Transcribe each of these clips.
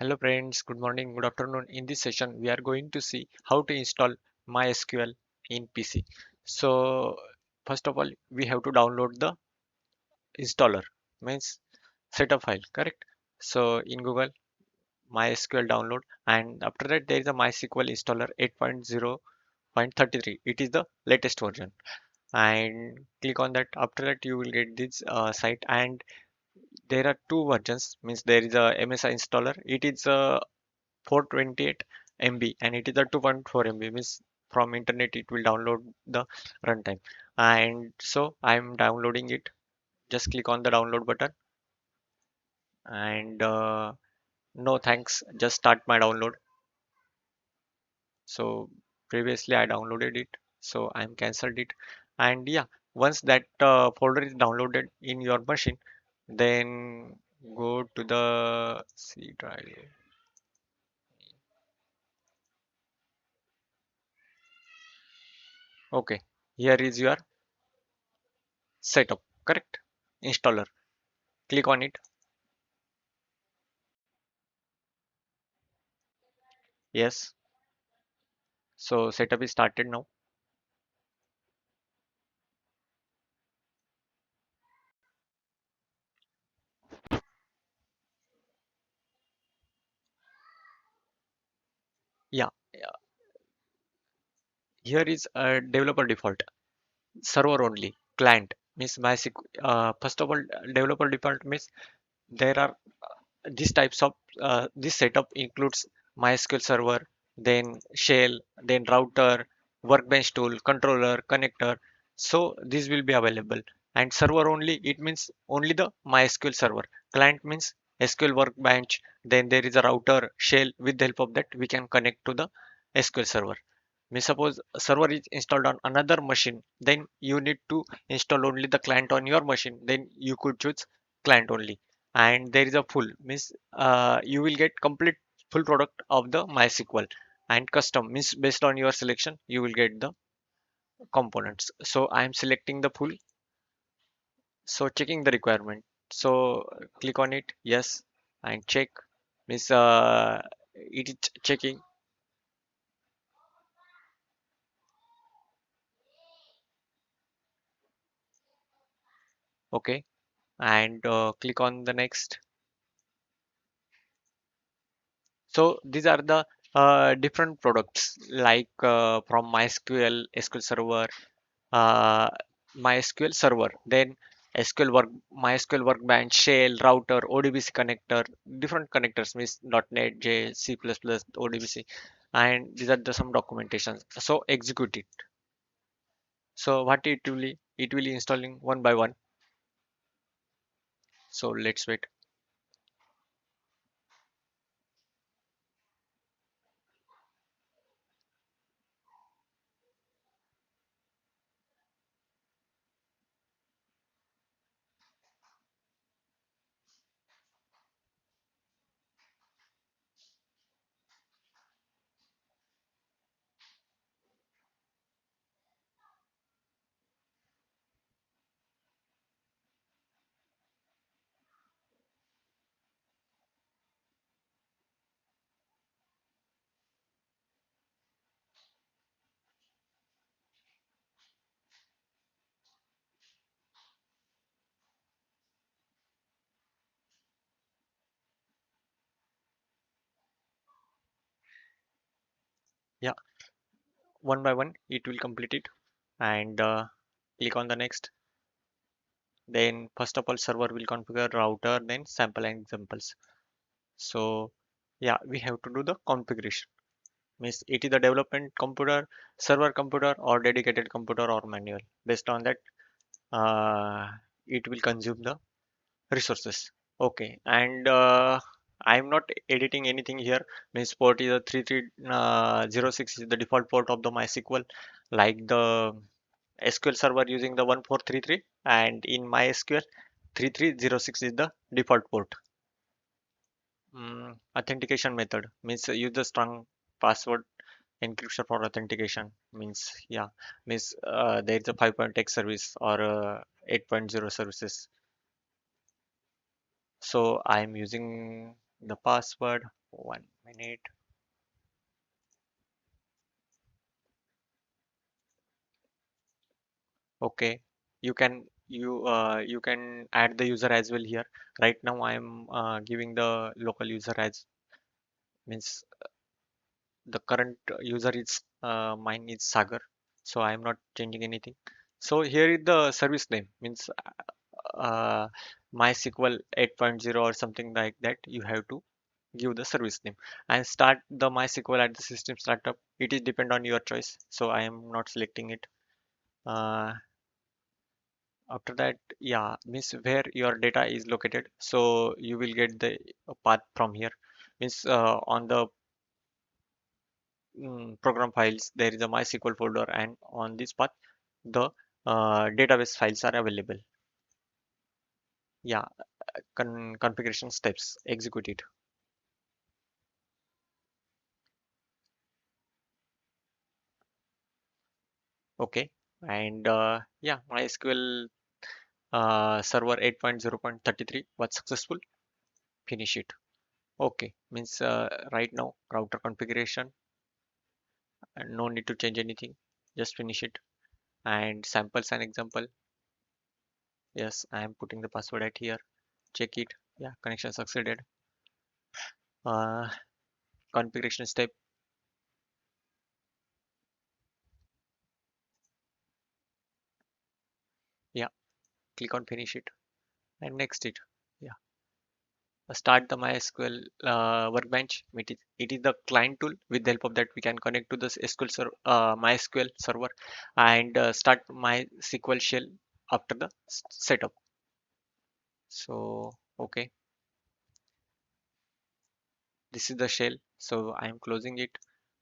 Hello friends, good morning, good afternoon. In this session, we are going to see how to install MySQL in PC. So, first of all, we have to download the installer, means setup file, correct? So, in Google, MySQL download, and after that, there is a MySQL installer 8.0.33. It is the latest version, and click on that. After that, you will get this site, and there are two versions. Means there is a MSI installer. It is a 428 MB and it is a 2.4 MB, means from internet it will download the runtime. And so I'm downloading it. Just click on the download button and no thanks, just start my download. So previously I downloaded it, so I'm cancelled it. And yeah, once that folder is downloaded in your machine, then go to the C drive. Okay, here is your setup, correct? Installer, click on it. Yes, so setup is started now. Yeah, yeah. Here is a developer default, server only, client means MySQL. First of all, developer default means there are these types of this setup includes MySQL Server, then shell, then router, Workbench tool, controller, connector. So this will be available. And server only, it means only the MySQL Server. Client means SQL Workbench. Then there is a router, shell. With the help of that, we can connect to the SQL Server. Means suppose a server is installed on another machine, then you need to install only the client on your machine. Then you could choose client only, and there is a full means you will get complete full product of the MySQL, and custom means based on your selection you will get the components. So I am selecting the full, so checking the requirement. So click on it, yes, and check means it is checking. Okay, and click on the next. So these are the different products like from MySQL, SQL Server, uh, MySQL Server, then MySQL Workbench, Shell, Router, ODBC connector, different connectors means .NET, J, C++, ODBC, and these are the some documentations. So execute it. So what it will installing one by one. So let's wait. Yeah, one by one it will complete it, and click on the next. Then first of all server will configure router, then sample and examples. So yeah, we have to do the configuration. Means it is the development computer, server computer, or dedicated computer, or manual. Based on that, uh, it will consume the resources. Okay, and I'm not editing anything here. Means port is a 3306 is the default port of the MySQL, like the SQL Server using the 1433, and in MySQL 3306 is the default port. Authentication method means use the strong password encryption for authentication. Means yeah, means there is a 5.x service or 8.0 services. So I am using the password. 1 minute. Okay, you can add the user as well here. Right now I am giving the local user as means the current user is mine is Sagar, so I am not changing anything. So here is the service name means uh, MySQL 8.0 or something like that. You have to give the service name and start the MySQL at the system startup. It is depend on your choice, so I am not selecting it. Uh, After that, yeah, means where your data is located. So you will get the path from here. Means on the program files, there is a MySQL folder, and on this path, the database files are available. Yeah, configuration steps, execute it. Okay, and yeah, MySQL server 8.0.33 was successful. Finish it. Okay, means right now router configuration, and no need to change anything. Just finish it. And samples and example. Yes, I am putting the password at here. Check it. Yeah, connection succeeded. Uh, Configuration step. Yeah, click on finish it and next it. Yeah, start the MySQL Workbench. It is the client tool. With the help of that, we can connect to this MySQL server and start MySQL shell after the setup. So, okay, this is the shell. So I am closing it.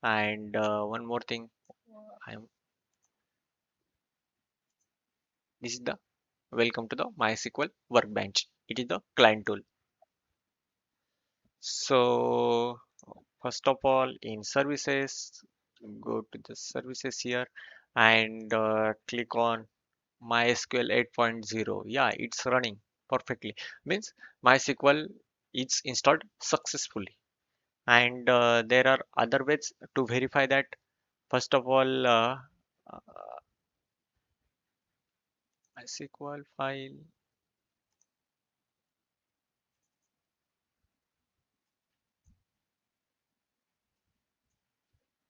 And one more thing, I am this is the welcome to the MySQL Workbench. It is the client tool. So first of all, in services, go to the services here and click on MySQL 8.0. Yeah, it's running perfectly. Means MySQL is installed successfully. And there are other ways to verify that. First of all, uh, MySQL file.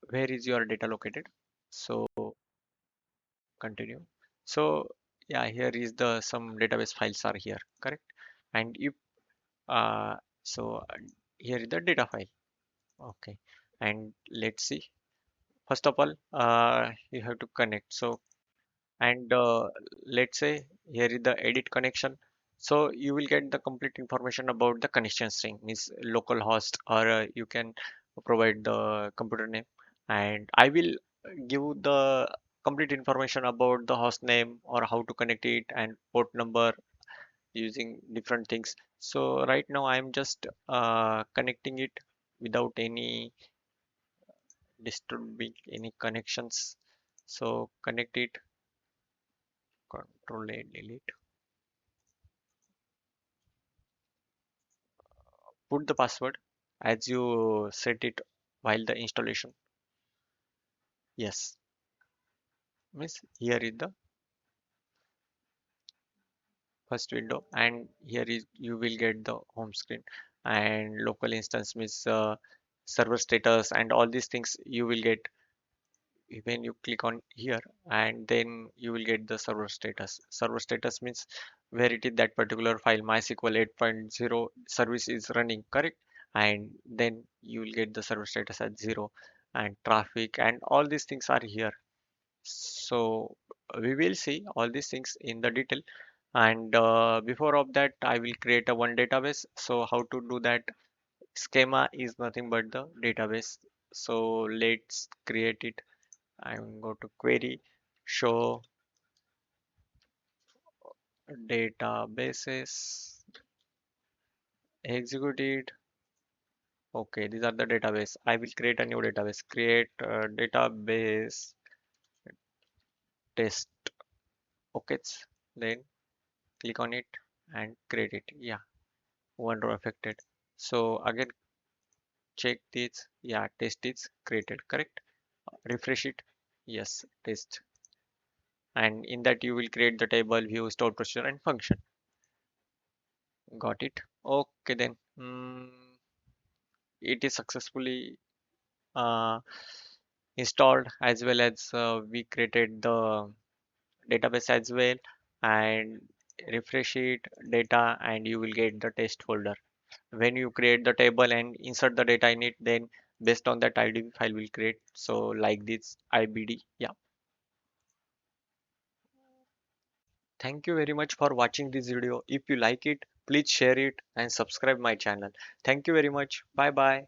Where is your data located? So continue. So yeah, here is the some database files are here, correct? And if so here is the data file. Okay, and let's see. First of all, you have to connect. So and let's say here is the edit connection. So you will get the complete information about the connection string means local host, or you can provide the computer name, and I will give the complete information about the host name or how to connect it and port number using different things. So right now I'm just connecting it without any disturbing any connections. So connect it, control A, delete. Put the password as you set it while the installation. Yes, means here is the first window, and here is you will get the home screen and local instance means server status and all these things you will get when you click on here, and then you will get the server status. Server status means where it is that particular file MySQL 8.0 service is running, correct? And then you will get the server status at 0 and traffic and all these things are here. So we will see all these things in the detail. And before of that, I will create a one database. So how to do that? Schema is nothing but the database. So let's create it. I'm go to query, show databases, execute it. Okay, these are the database. I will create a new database. Create database test. Okay, then click on it and create it. Yeah, one row affected. So again, check this. Yeah, test is created, correct? Refresh it. Yes, test. And in that you will create the table, view, store procedure, and function. Got it? Okay then. It is successfully uh, installed, as well as we created the database as well, and refresh it data, and you will get the test folder. When you create the table and insert the data in it, then based on that id file will create, so like this ibd. Yeah, thank you very much for watching this video. If you like it, please share it and subscribe my channel. Thank you very much. Bye bye.